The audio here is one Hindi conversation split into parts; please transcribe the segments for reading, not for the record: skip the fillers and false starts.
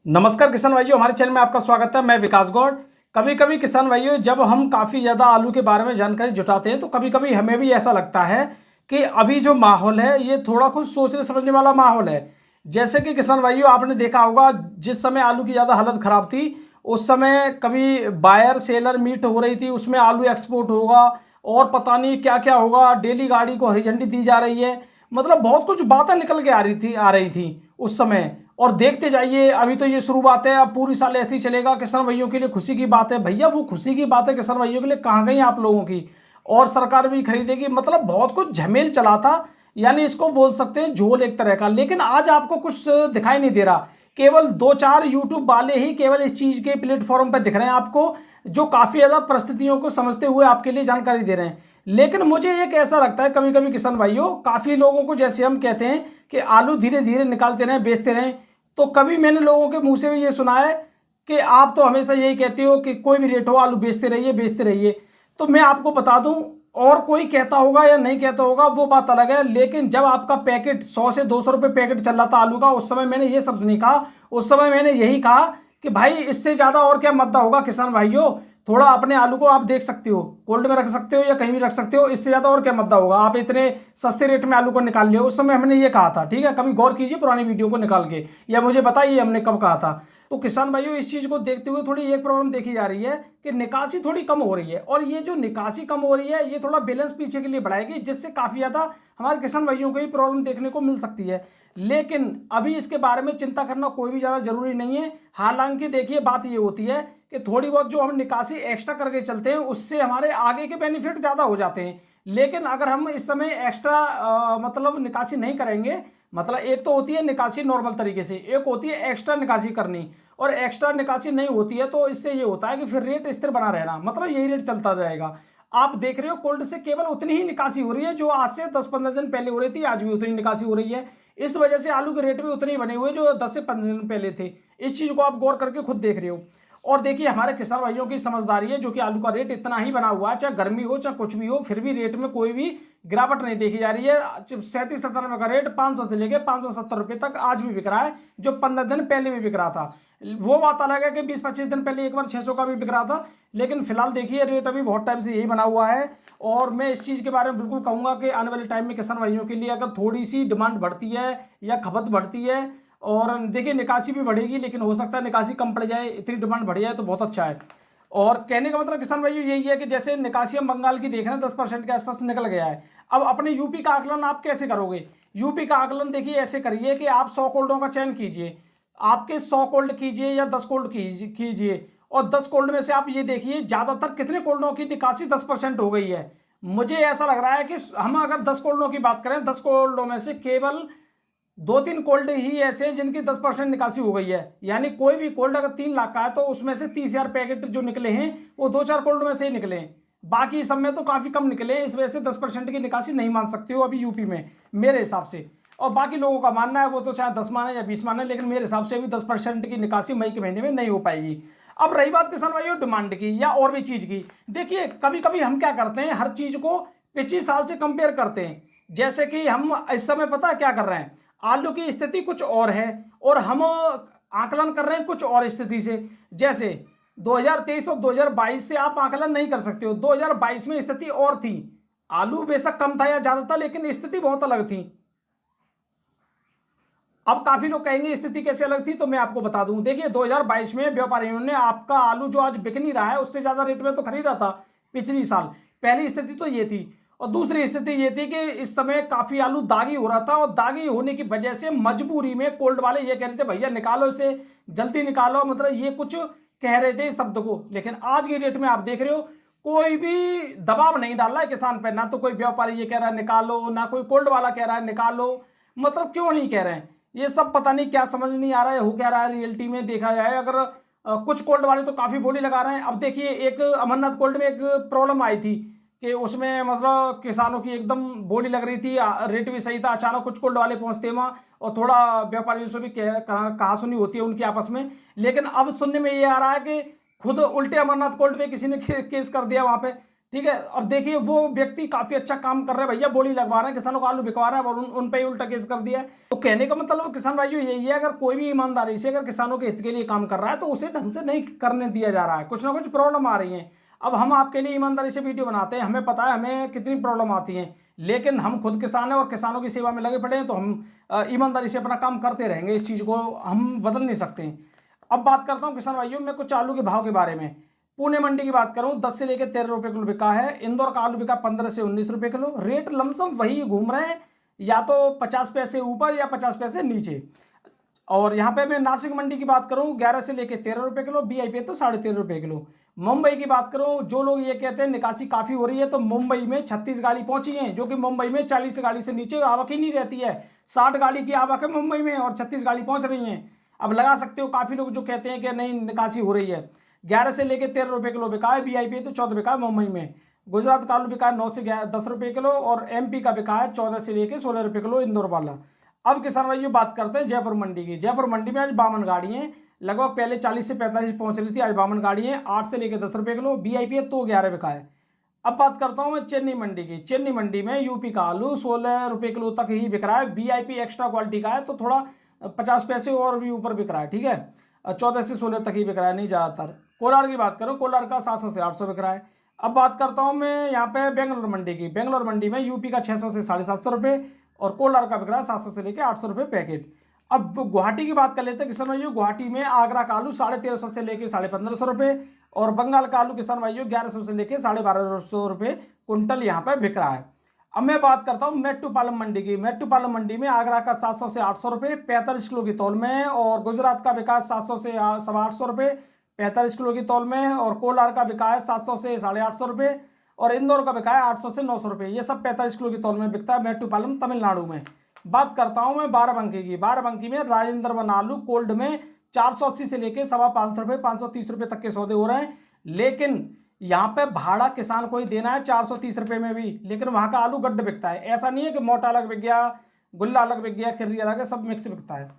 नमस्कार किसान भाइयों, हमारे चैनल में आपका स्वागत है। मैं विकास गौड़। कभी कभी किसान भाइयों, जब हम काफ़ी ज़्यादा आलू के बारे में जानकारी जुटाते हैं तो कभी कभी हमें भी ऐसा लगता है कि अभी जो माहौल है ये थोड़ा कुछ सोचने समझने वाला माहौल है। जैसे कि किसान भाइयों, आपने देखा होगा जिस समय आलू की ज़्यादा हालत ख़राब थी उस समय कभी बायर सेलर मीट हो रही थी, उसमें आलू एक्सपोर्ट होगा और पता नहीं क्या क्या होगा। डेली गाड़ी को हरी झंडी दी जा रही है, मतलब बहुत कुछ बातें निकल के आ रही थी उस समय। और देखते जाइए, अभी तो ये शुरुआत है, अब पूरी साल ऐसे ही चलेगा। किसान भाइयों के लिए खुशी की बात है भैया, वो खुशी की बात है किसान भाइयों के लिए कहाँ गई आप लोगों की। और सरकार भी खरीदेगी, मतलब बहुत कुछ झमेल चला था। यानी इसको बोल सकते हैं झोल एक तरह का। लेकिन आज आपको कुछ दिखाई नहीं दे रहा, केवल दो चार यूट्यूब वाले ही केवल इस चीज के प्लेटफॉर्म पर दिख रहे हैं आपको, जो काफी ज्यादा परिस्थितियों को समझते हुए आपके लिए जानकारी दे रहे हैं। लेकिन मुझे एक ऐसा लगता है कभी कभी किसान भाइयों, काफी लोगों को जैसे हम कहते हैं कि आलू धीरे धीरे निकालते रहें, बेचते रहें, तो कभी मैंने लोगों के मुंह से भी ये सुना है कि आप तो हमेशा यही कहते हो कि कोई भी रेट हो आलू बेचते रहिए बेचते रहिए। तो मैं आपको बता दूं, और कोई कहता होगा या नहीं कहता होगा वो बात अलग है, लेकिन जब आपका पैकेट 100 से 200 रुपये पैकेट चल रहा था आलू का, उस समय मैंने ये शब्द नहीं कहा। उस समय मैंने यही कहा कि भाई इससे ज़्यादा और क्या मद्दा होगा किसान भाइयों। थोड़ा अपने आलू को आप देख सकते हो, कोल्ड में रख सकते हो या कहीं भी रख सकते हो, इससे ज़्यादा और क्या मद्दा होगा। आप इतने सस्ते रेट में आलू को निकाल लियो, उस समय हमने ये कहा था। ठीक है, कभी गौर कीजिए पुरानी वीडियो को निकाल के, या मुझे बताइए हमने कब कहा था। तो किसान भाइयों, इस चीज़ को देखते हुए थोड़ी एक प्रॉब्लम देखी जा रही है कि निकासी थोड़ी कम हो रही है, और ये जो निकासी कम हो रही है ये थोड़ा बैलेंस पीछे के लिए बढ़ाएगी, जिससे काफ़ी ज़्यादा हमारे किसान भाइयों को ही प्रॉब्लम देखने को मिल सकती है। लेकिन अभी इसके बारे में चिंता करना कोई भी ज़्यादा जरूरी नहीं है। हालांकि देखिए, बात ये होती है कि थोड़ी बहुत जो हम निकासी एक्स्ट्रा करके चलते हैं उससे हमारे आगे के बेनिफिट ज़्यादा हो जाते हैं। लेकिन अगर हम इस समय एक्स्ट्रा मतलब निकासी नहीं करेंगे, मतलब एक तो होती है निकासी नॉर्मल तरीके से, एक होती है एक्स्ट्रा निकासी करनी, और एक्स्ट्रा निकासी नहीं होती है तो इससे ये होता है कि फिर रेट स्थिर बना रहना, मतलब यही रेट चलता जाएगा। आप देख रहे हो कोल्ड से केवल उतनी ही निकासी हो रही है जो आज से 10-15 दिन पहले हो रही थी, आज भी उतनी निकासी हो रही है। इस वजह से आलू के रेट भी उतने ही बने हुए जो 10 से 15 दिन पहले थे। इस चीज को आप गौर करके खुद देख रहे हो। और देखिए, हमारे किसान भाइयों की समझदारी है, जो कि आलू का रेट इतना ही बना हुआ है, चाहे गर्मी हो चाहे कुछ भी हो, फिर भी रेट में कोई भी गिरावट नहीं देखी जा रही है। 37-97 का रेट 500 से लेके 570 रुपये तक आज भी बिक रहा है, जो 15 दिन पहले भी बिक रहा था। वो बात अलग है कि 20-25 दिन पहले एक बार 600 का भी बिक रहा था। लेकिन फिलहाल देखिए, रेट अभी बहुत टाइम से यही बना हुआ है। और मैं इस चीज़ के बारे में बिल्कुल कहूँगा कि आने वाले टाइम में किसान भाइयों के लिए अगर थोड़ी सी डिमांड बढ़ती है या खपत बढ़ती है, और देखिए निकासी भी बढ़ेगी, लेकिन हो सकता है निकासी कम पड़ जाए, इतनी डिमांड बढ़ जाए तो बहुत अच्छा है। और कहने का मतलब किसान भाइयों यही है कि जैसे निकासी हम बंगाल की देख रहे हैं 10% के आसपास निकल गया है। अब अपने यूपी का आकलन आप कैसे करोगे? यूपी का आकलन देखिए ऐसे करिए कि आप 100 कोल्डों का चयन कीजिए, आपके 100 कोल्ड कीजिए या 10 कोल्ड कीजिए, और 10 कोल्ड में से आप ये देखिए ज्यादातर कितने कोल्डों की निकासी 10% हो गई है। मुझे ऐसा लग रहा है कि हम अगर 10 कोल्डों की बात करें, 10 कोल्डों में से केवल 2-3 कोल्ड ही ऐसे हैं जिनकी 10% निकासी हो गई है। यानी कोई भी कोल्ड अगर 3 लाख का है तो उसमें से 30,000 पैकेट जो निकले हैं वो 2-4 कोल्ड में से ही निकले हैं, बाकी सब में तो काफी कम निकले हैं। इस वजह से 10% की निकासी नहीं मान सकते हो अभी यूपी में, मेरे हिसाब से। और बाकी लोगों का मानना है वो तो चाहे 10 माने या 20 माने, लेकिन मेरे हिसाब से अभी 10% की निकासी मई के महीने में नहीं हो पाएगी। अब रही बात किसान भाइयों डिमांड की या और भी चीज की, देखिए कभी कभी हम क्या करते हैं, हर चीज को पिछले साल से कंपेयर करते हैं। जैसे कि हम इस समय पता है क्या कर रहे हैं, आलू की स्थिति कुछ और है और हम आकलन कर रहे हैं कुछ और स्थिति से। जैसे 2023 और 2022 से आप आकलन नहीं कर सकते हो। 2022 में स्थिति और थी, आलू बेशक कम था या ज्यादा था, लेकिन स्थिति बहुत अलग थी। अब काफी लोग कहेंगे स्थिति कैसे अलग थी, तो मैं आपको बता दूं। देखिए 2022 में व्यापारियों ने आपका आलू जो आज बिक नहीं रहा है उससे ज्यादा रेट में तो खरीदा था पिछली साल। पहली स्थिति तो ये थी। और दूसरी स्थिति ये थी कि इस समय काफी आलू दागी हो रहा था, और दागी होने की वजह से मजबूरी में कोल्ड वाले ये कह रहे थे भैया निकालो इसे, जल्दी निकालो, मतलब ये कुछ कह रहे थे इस शब्द को। लेकिन आज की डेट में आप देख रहे हो कोई भी दबाव नहीं डाल रहा है किसान पर, ना तो कोई व्यापारी ये कह रहा है निकालो, ना कोई कोल्ड वाला कह रहा है निकालो। मतलब क्यों नहीं कह रहे हैं, ये सब पता नहीं क्या समझ नहीं आ रहा है, हो क्या रहा है रियलिटी में देखा जाए। अगर कुछ कोल्ड वाले तो काफी बोली लगा रहे हैं। अब देखिए एक अमरनाथ कोल्ड में एक प्रॉब्लम आई थी कि उसमें मतलब किसानों की एकदम बोली लग रही थी, रेट भी सही था, अचानक कुछ कोल्ड वाले पहुंचते वहाँ, और थोड़ा व्यापारियों से भी कहा सुनी होती है उनकी आपस में। लेकिन अब सुनने में ये आ रहा है कि खुद उल्टे अमरनाथ कोल्ड पे किसी ने केस कर दिया वहाँ पे ठीक है। अब देखिए वो व्यक्ति काफी अच्छा काम कर रहे हैं भैया, बोली लगवा रहे हैं, किसानों को आलू बिकवा रहे हैं और उन पे ही उल्टा केस कर दिया है। तो कहने का मतलब किसान भाइयों यही है, अगर कोई भी ईमानदारी से अगर किसानों के हित के लिए काम कर रहा है तो उसे ढंग से नहीं करने दिया जा रहा है, कुछ ना कुछ प्रॉब्लम आ रही है। अब हम आपके लिए ईमानदारी से वीडियो बनाते हैं, हमें पता है हमें कितनी प्रॉब्लम आती है, लेकिन हम खुद किसान हैं और किसानों की सेवा में लगे पड़े हैं, तो हम ईमानदारी से अपना काम करते रहेंगे, इस चीज़ को हम बदल नहीं सकते। अब बात करता हूँ किसान भाइयों मैं कुछ आलू के भाव के बारे में। पुणे मंडी की बात करूं 10 से लेकर 13 रुपए किलो बिका है। इंदौर का आलू बिका 15 से 19 रुपए किलो। रेट लमसम वही घूम रहे हैं, या तो 50 पैसे ऊपर या 50 पैसे नीचे। और यहाँ पे मैं नासिक मंडी की बात करूं 11 से लेकर 13 रुपए किलो, बीआईपी तो 13.5 रुपए किलो। मुंबई की बात करूं, जो लोग ये कहते हैं निकासी काफी हो रही है, तो मुंबई में 36 गाड़ी पहुंची है, जो कि मुंबई में 40 गाड़ी से नीचे आवक ही नहीं रहती है। 60 गाड़ी की आवक है मुंबई में और 36 गाड़ी पहुंच रही है। अब लगा सकते हो काफी लोग जो कहते हैं कि नहीं निकासी हो रही है। 11 से लेकर 13 रुपए किलो बिका है, बीआईपी तो 14 बिका है मुंबई में। गुजरात का आलू बिका है 9 से 10 रुपए किलो, और एमपी का बिका है 14 से लेकर 16 रुपए किलो इंदौर वाला। अब किसान भाइयों बात करते हैं जयपुर मंडी की। जयपुर मंडी में आज 52 गाड़ी हैं, लगभग पहले 40 से 45 पहुंच रही थी, आज 52 गाड़ी हैं, 8 से लेकर 10 रुपए किलो, बीआईपी तो 11 बिका है। अब बात करता हूं मैं चेन्नई मंडी की। चेन्नई मंडी में यूपी का आलू 16 रुपए किलो तक ही बिक रहा है, बीआईपी एक्स्ट्रा क्वालिटी का है तो थोड़ा 50 पैसे और भी ऊपर बिक रहा है, ठीक है। 14 से 16 तक ही बिक रहा है, नहीं ज़्यादातर। कोलार की बात करूं, कोलार का 700 से 800 बिक रहा है। अब बात करता हूं मैं यहाँ पे बेंगलोर मंडी की। बेंगलोर मंडी में यूपी का 600 से 750 रुपये और कोलार का बिक रहा है 700 से लेकर 800 रुपये पैकेट। अब गुवाहाटी की बात कर लेते हैं किसान भाइयों। गुवाहाटी में आगरा का आलू 1350 से लेकर 1550 रुपये और बंगाल का आलू किसान भाइयों 1100 से लेकर 1250 रुपये कुंटल यहाँ पे बिक रहा है। अब मैं बात करता हूँ मेट्टूपालम मंडी की। मेट्टूपालम मंडी में आगरा का 700 से 800 रुपये 45 किलो की तौल में है, और गुजरात का बिका 700 से 850 रुपये 45 किलो की तौल में है, और कोलार का बिका है 700 से 850 रुपये, और इंदौर का बिका है 800 से 900 रुपये। ये सब 45 किलो की तौल में बिकता है मेट्टूपालम तमिलनाडु में। बात करता हूँ मैं बाराबंकी की। बाराबंकी में राजेंद्र वन आलू कोल्ड में 480 से लेकर 550 रुपये 530 रुपये तक के सौदे हो रहे हैं, लेकिन यहाँ पे भाड़ा किसान को ही देना है 430 रुपये में भी, लेकिन वहाँ का आलू गड्ढ बिकता है। ऐसा नहीं है कि मोटा अलग बिक गया, गुल्ला अलग बिक गया, खिर्री अलग है, सब मिक्स बिकता है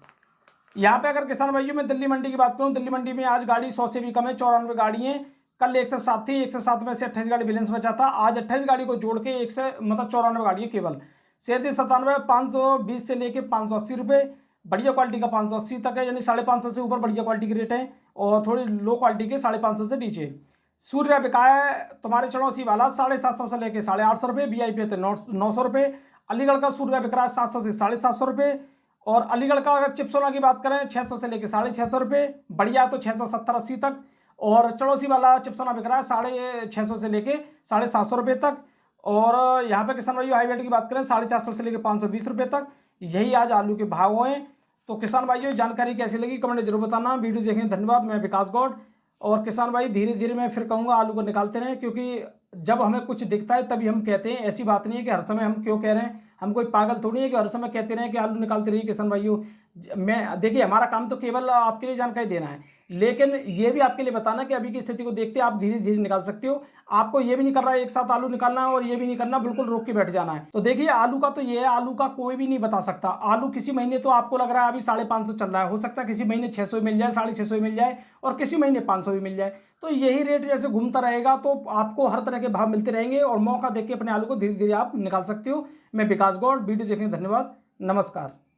यहाँ पे। अगर किसान भाइयों में दिल्ली मंडी की बात करूँ, दिल्ली मंडी में आज गाड़ी 100 से भी कम है, 94 गाड़ी है। कल 107 थी, 107 में से 28 गाड़ी बैलेंस बचा था। आज 28 गाड़ी को जोड़ के 94 गाड़ी है केवल। 3797 520 से लेके 580 रुपये, बढ़िया क्वालिटी का 580 तक है, यानी 550 से ऊपर बढ़िया क्वालिटी के रेट है, और थोड़ी लो क्वालिटी के 550 से नीचे। सूर्य बिका है तुम्हारे चढ़ौसी वाला 750 से लेके 850 रुपये, बीआईपी तो 900 रुपये। अलीगढ़ का सूर्य बिक रहा है 700 से 750 रुपये, और अलीगढ़ का अगर चिप्सोला की बात करें 600 से लेके 650 रुपये, बढ़िया तो 670-80 तक, और चड़ौसी वाला चिप्सोना बिक रहा है 650 से लेके 750 रुपये तक। और यहाँ पे किसान भाइयों हाईवेट की बात करें 450 से लेके 520 रुपये तक। यही आज आलू के भाव हैं। तो किसान भाइयों जानकारी कैसी लगी कमेंट जरूर बताना। वीडियो देखने धन्यवाद। मैं विकास गौड़। और किसान भाई धीरे धीरे मैं फिर कहूँगा आलू को निकालते रहें, क्योंकि जब हमें कुछ दिखता है तभी हम कहते हैं। ऐसी बात नहीं है कि हर समय हम क्यों कह रहे हैं, हम कोई पागल थोड़ी है कि हर समय कहते रहे कि आलू निकालते रहिए। किसान भाइयों मैं देखिए हमारा काम तो केवल आपके लिए जानकारी देना है, लेकिन ये भी आपके लिए बताना कि अभी की स्थिति को देखते आप धीरे धीरे निकाल सकते हो। आपको ये भी नहीं करना है एक साथ आलू निकालना है, और ये भी नहीं करना बिल्कुल रोक के बैठ जाना है। तो देखिए आलू का तो ये है, आलू का कोई भी नहीं बता सकता। आलू किसी महीने तो आपको लग रहा है अभी 550 चल रहा है, हो सकता है किसी महीने 600 मिल जाए, 650 मिल जाए, और किसी महीने 500 भी मिल जाए। तो यही रेट जैसे घूमता रहेगा तो आपको हर तरह के भाव मिलते रहेंगे, और मौका देख के अपने आलू को धीरे धीरे आप निकाल सकते हो। मैं विकास गौड़। वीडियो देखने धन्यवाद। नमस्कार।